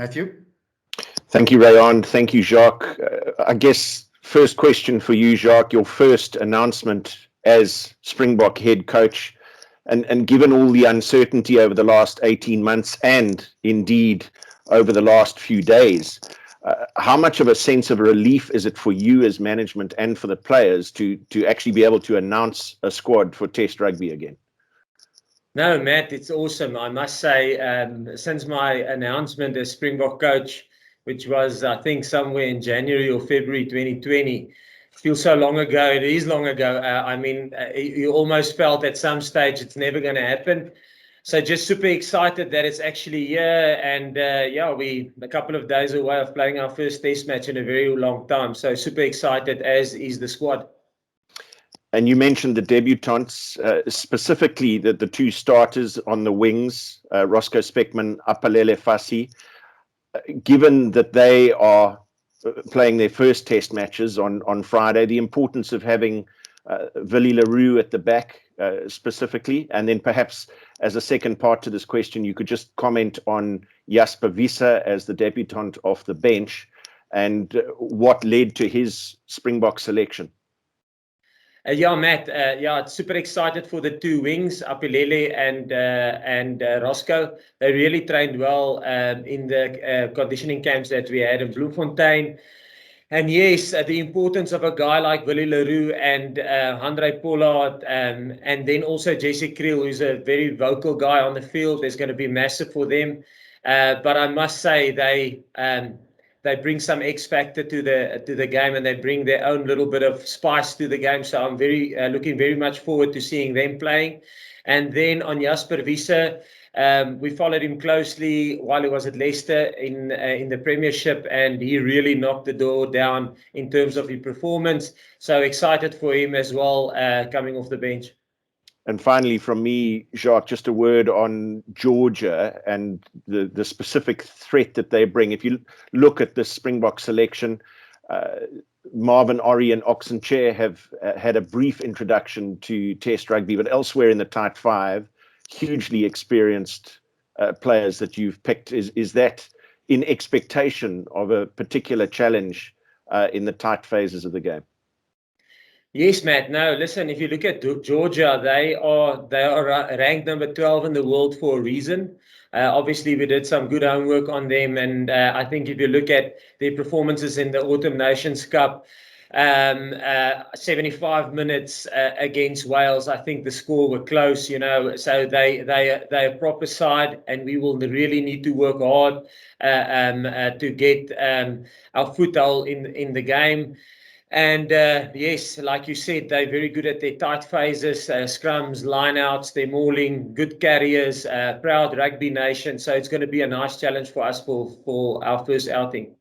Matthew? Thank you, Rayon. Thank you, Jacques. I guess first question for you, Jacques, your first announcement as Springbok head coach, and given all the uncertainty over the last 18 months and indeed over the last few days, how much of a sense of relief is it for you as management and for the players to actually be able to announce a squad for Test rugby again? No, Matt, it's awesome. I must say, since my announcement as Springbok coach, which was, I think, somewhere in January or February 2020, it feels so long ago. It is long ago. I mean, you almost felt at some stage it's never going to happen. So just super excited that it's actually here. And yeah, we a couple of days away of playing our first Test match in a very long time. So super excited, as is the squad. And you mentioned the debutants, specifically the two starters on the wings, Roscoe Speckman, Apalele Fassi. Given that they are playing their first Test matches on Friday, the importance of having Willie le Roux at the back specifically, and then perhaps as a second part to this question, you could just comment on Jasper Wiese as the debutant off the bench and what led to his Springbok selection. Yeah, Matt. Yeah, super excited for the two wings, Apilele and Roscoe. They really trained well in the conditioning camps that we had in Bloemfontein. And yes, the importance of a guy like Willie le Roux and Andre Pollard, and then also Jesse Kriel, who's a very vocal guy on the field, is going to be massive for them. But I must say they bring some X factor to the game, and they bring their own little bit of spice to the game. So I'm very looking very much forward to seeing them playing. And then on Jasper Wiese, we followed him closely while he was at Leicester in the Premiership, and he really knocked the door down in terms of his performance. So excited for him as well, coming off the bench. And finally, from me, Jacques, just a word on Georgia and the specific threat that they bring. If you look at the Springbok selection, Marvin Orrie and Oxenchair have had a brief introduction to Test rugby, but elsewhere in the tight five, hugely experienced players that you've picked. Is that in expectation of a particular challenge in the tight phases of the game? Yes, Matt. No, listen, if you look at Georgia, they are ranked number 12 in the world for a reason. Obviously, we did some good homework on them, and I think if you look at their performances in the Autumn Nations Cup, 75 minutes against Wales, I think the score were close, you know. So they're a proper side, and we will really need to work hard to get our foothold in the game. And yes, like you said, they're very good at their tight phases, scrums, lineouts, they're mauling, good carriers, proud rugby nation. So it's going to be a nice challenge for us for our first outing.